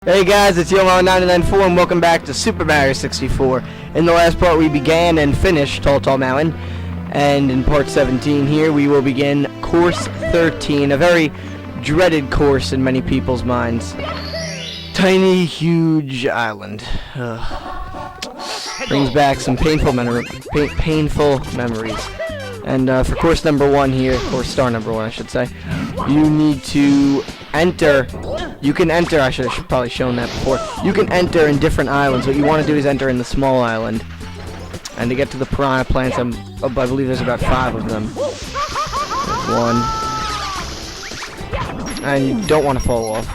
Hey guys, it's Yomo994 and welcome back to Super Mario 64. In the last part we began and finished Tall Mountain, and in part 17 here we will begin course 13, a very dreaded course in many people's minds. Tiny, huge island. Brings back some painful memories. And for course number 1 here, course star number 1 I should say, you need to enter. You can enter, I should have probably shown that before. You can enter in different islands. What you want to do is enter in the small island. And to get to the piranha plants, I believe there's about 5 of them. There's 1. And you don't want to fall off.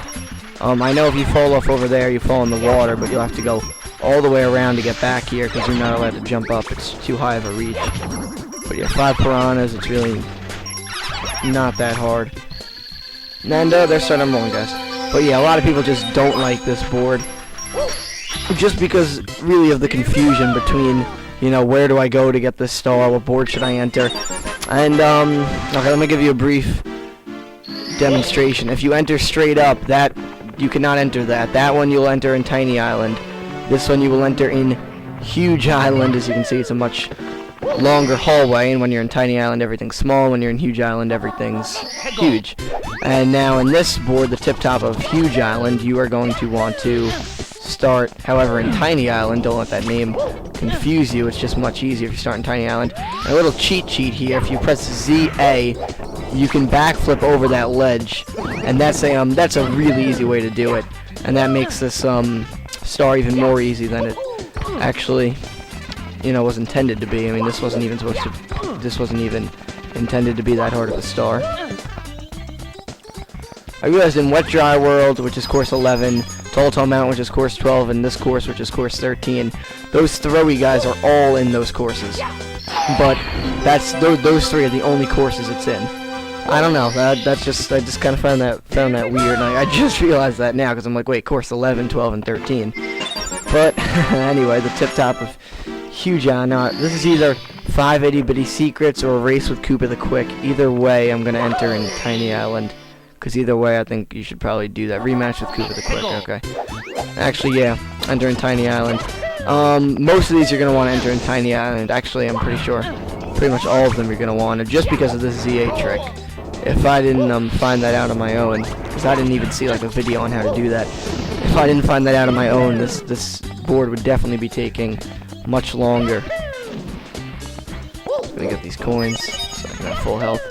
I know if you fall off over there, you fall in the water, but you'll have to go all the way around to get back here because you're not allowed to jump up. It's too high of a reach. But yeah, 5 piranhas, it's really not that hard. And there's star number 1, guys. But yeah, a lot of people just don't like this board. Just because, really, of the confusion between, you know, where do I go to get this star, what board should I enter. And, okay, let me give you a brief demonstration. If you enter straight up, you cannot enter that. That one you'll enter in Tiny Island. This one you will enter in Huge Island. As you can see, it's a much longer hallway, and when you're in Tiny Island everything's small, when you're in Huge Island everything's huge. And now in this board, the tip top of Huge Island, you are going to want to start, however, in Tiny Island. Don't let that name confuse you, it's just much easier if you start in Tiny Island. And a little cheat sheet here, if you press ZA, you can backflip over that ledge, and that's a really easy way to do it, and that makes this star even more easy than it actually, you know, was intended to be. I mean, this wasn't even intended to be that hard of a star. I realized in Wet Dry World, which is course 11, Tall Mountain, which is course 12, and this course, which is course 13, those throwy guys are all in those courses. But those 3 are the only courses it's in. I don't know. I just kind of found that weird. And I just realized that now because I'm like, wait, course 11, 12, and 13. But anyway, the tip top of Huge Island. This is either 5 itty-bitty secrets or a race with Koopa the Quick. Either way, I'm gonna enter in Tiny Island. Because either way, I think you should probably do that. Rematch with Koopa the Quick, okay. Actually, yeah, enter in Tiny Island. Most of these you're going to want to enter in Tiny Island. Actually, I'm pretty sure pretty much all of them you're going to want to, just because of this ZA trick. If I didn't find that out on my own, because I didn't even see like a video on how to do that. If I didn't find that out on my own, this board would definitely be taking much longer. Just going to get these coins so I can have full health.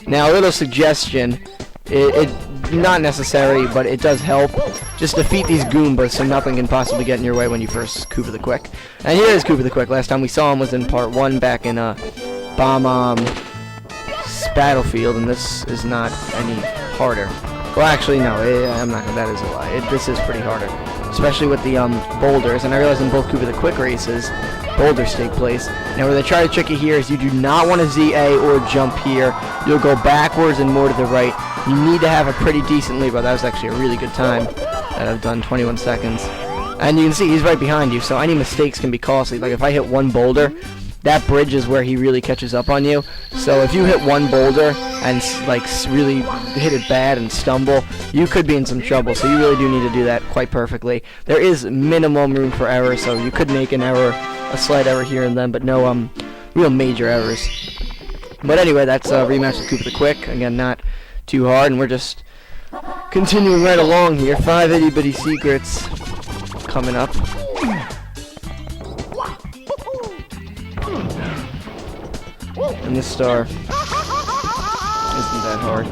Now, a little suggestion. It not necessary, but it does help. Just defeat these Goombas so nothing can possibly get in your way when you first Koopa the Quick. And here is Koopa the Quick. Last time we saw him was in part 1 back in Bob-omb Battlefield, and this is not any harder. Well, actually, no, I'm not gonna. That is a lie. This is pretty harder, especially with the boulders. And I realize in both Koopa the Quick races, boulders take place. Now, where they try to trick you here is you do not want to ZA or jump here. You'll go backwards and more to the right. You need to have a pretty decent lead, but that was actually a really good time that I've done, 21 seconds. And you can see he's right behind you, so any mistakes can be costly. Like if I hit one boulder, that bridge is where he really catches up on you. So if you hit one boulder and like really hit it bad and stumble, you could be in some trouble. So you really do need to do that quite perfectly. There is minimum room for error, so you could make an error, a slight error here and then, but no real major errors. But anyway, that's a rematch with Koopa the Quick. Again, not too hard, and we're just continuing right along here. 5 itty-bitty secrets coming up. And this star isn't that hard.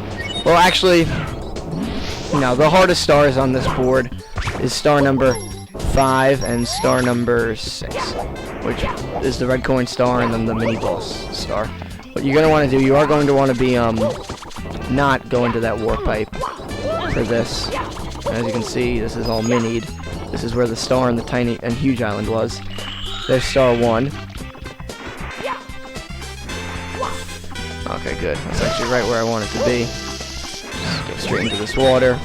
Well, actually, no, the hardest stars on this board is star number 5 and star number 6, which is the red coin star and then the mini boss star. What you're going to want to do, you are going to want to be not go into that warp pipe for this. As you can see, this is all minied. This is where the star in the Tiny and Huge Island was. There's star 1. Okay, good. That's actually right where I want it to be. Just go straight into this water.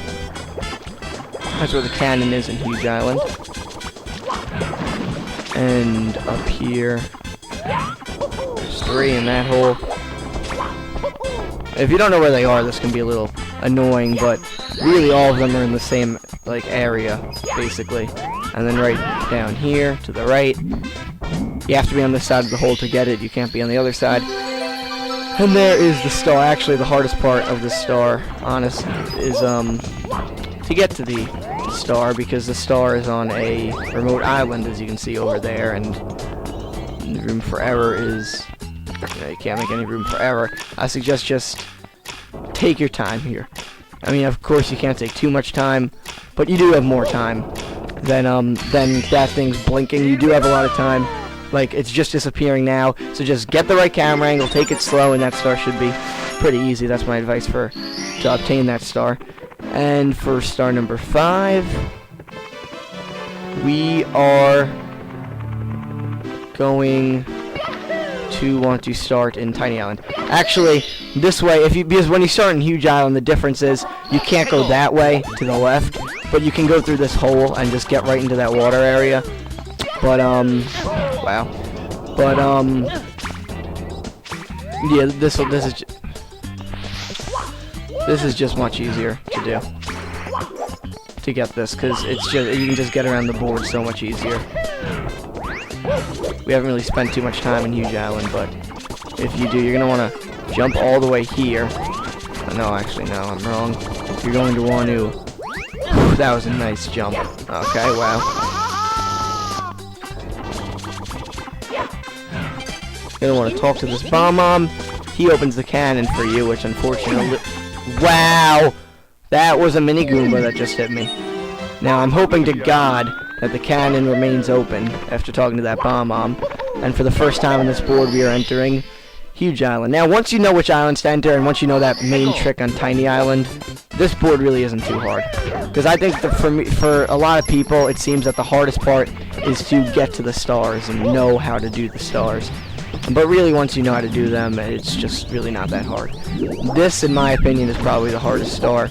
That's where the cannon is in Huge Island. And up here, there's 3 in that hole. If you don't know where they are, this can be a little annoying, but really all of them are in the same like area, basically. And then right down here to the right. You have to be on this side of the hole to get it. You can't be on the other side. And there is the star. Actually, the hardest part of the star, honest, is to get to the star, because the star is on a remote island, as you can see over there, and the room for error is, you can't make any room for error. I suggest just take your time here. I mean, of course you can't take too much time, but you do have more time than that thing's blinking. You do have a lot of time. Like, it's just disappearing now, so just get the right camera angle, take it slow, and that star should be pretty easy. That's my advice to obtain that star. And for star number 5, we are going to want to start in Tiny Island. Actually, this way, because when you start in Huge Island, the difference is you can't go that way to the left, but you can go through this hole and just get right into that water area. But wow. But yeah, this is just much easier to do, to get this, because it's just, you can just get around the board so much easier. We haven't really spent too much time in Huge Island, but if you do, you're gonna want to jump all the way here. No, actually, no, I'm wrong. You're going to want to. That was a nice jump. Okay, wow. You're gonna want to talk to this Bob-omb. He opens the cannon for you, which unfortunately. Wow! That was a mini Goomba that just hit me. Now, I'm hoping to God that the cannon remains open after talking to that Bob-omb. And for the first time on this board, we are entering Huge Island. Now, once you know which islands to enter, and once you know that main trick on Tiny Island, this board really isn't too hard. Because I think that for a lot of people, it seems that the hardest part is to get to the stars and know how to do the stars. But really, once you know how to do them, it's just really not that hard. This, in my opinion, is probably the hardest star.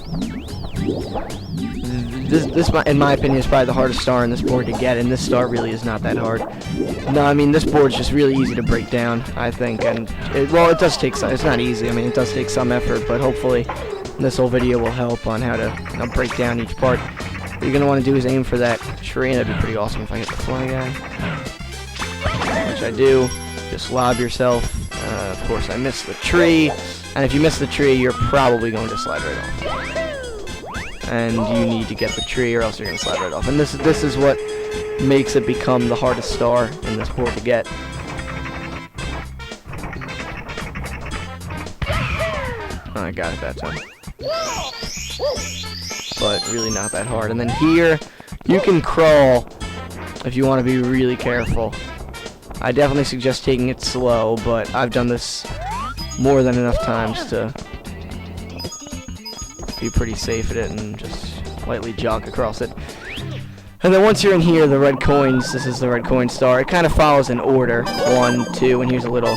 This, in my opinion, is probably the hardest star on this board to get, and this star really is not that hard. No, I mean, this board's just really easy to break down, I think, and, well, it does take some, it's not easy, I mean, it does take some effort, but hopefully this whole video will help on how to break down each part. What you're going to want to do is aim for that tree, and that'd be pretty awesome if I hit the fly guy. Which I do. Just lob yourself. Of course, I missed the tree, and if you miss the tree, you're probably going to slide right off. And you need to get the tree, or else you're going to slide right off. And this is what makes it become the hardest star in this board to get. Oh, I got it that time. But really not that hard. And then here, you can crawl if you want to be really careful. I definitely suggest taking it slow, but I've done this more than enough times to be pretty safe at it and just lightly jog across it. And then once you're in here, the red coins, this is the red coin star. It kind of follows in order, 1, 2, and here's a little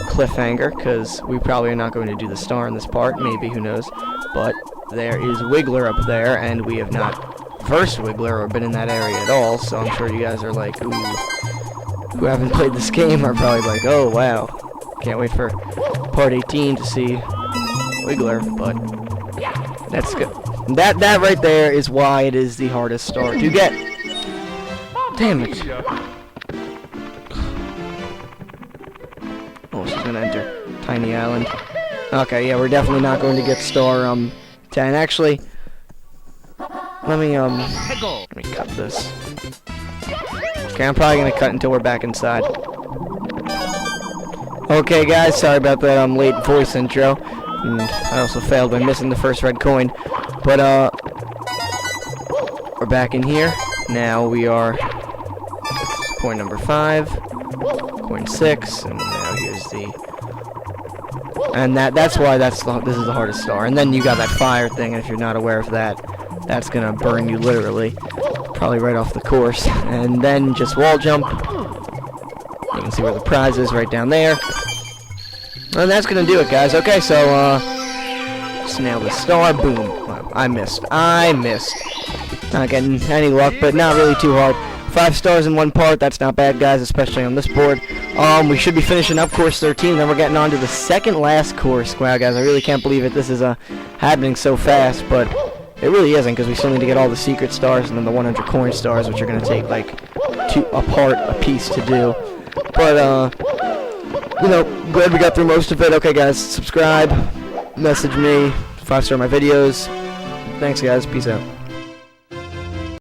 cliffhanger, because we probably are not going to do the star in this part, maybe, who knows. But there is Wiggler up there, and we have not versed Wiggler or been in that area at all, so I'm sure you guys are like, ooh, who haven't played this game are probably like, oh wow, can't wait for part 18 to see Wiggler, but that's good. That right there is why it is the hardest star to get. Damn it. Oh, she's gonna enter Tiny Island. Okay, yeah, we're definitely not going to get star 10. Actually, let me cut this. Okay, I'm probably gonna cut until we're back inside. Okay, guys, sorry about that late voice intro. And I also failed by missing the first red coin. But we're back in here. Now we are coin number 5, coin 6, and now here's the. And that's why this is the hardest star. And then you got that fire thing, and if you're not aware of that, that's gonna burn you literally. Probably right off the course. And then just wall jump. You can see where the prize is right down there. And that's gonna do it, guys. Okay, so just nail the star. Boom. Wow, I missed. Not getting any luck, but not really too hard. 5 stars in one part. That's not bad, guys, especially on this board. We should be finishing up course 13. Then we're getting on to the second last course. Wow, guys, I really can't believe it. This is happening so fast, but It really isn't, because we still need to get all the secret stars and then the 100 coin stars, which are going to take, like, a piece to do. But, you know, glad we got through most of it. Okay, guys, subscribe, message me, 5-star my videos. Thanks, guys. Peace out.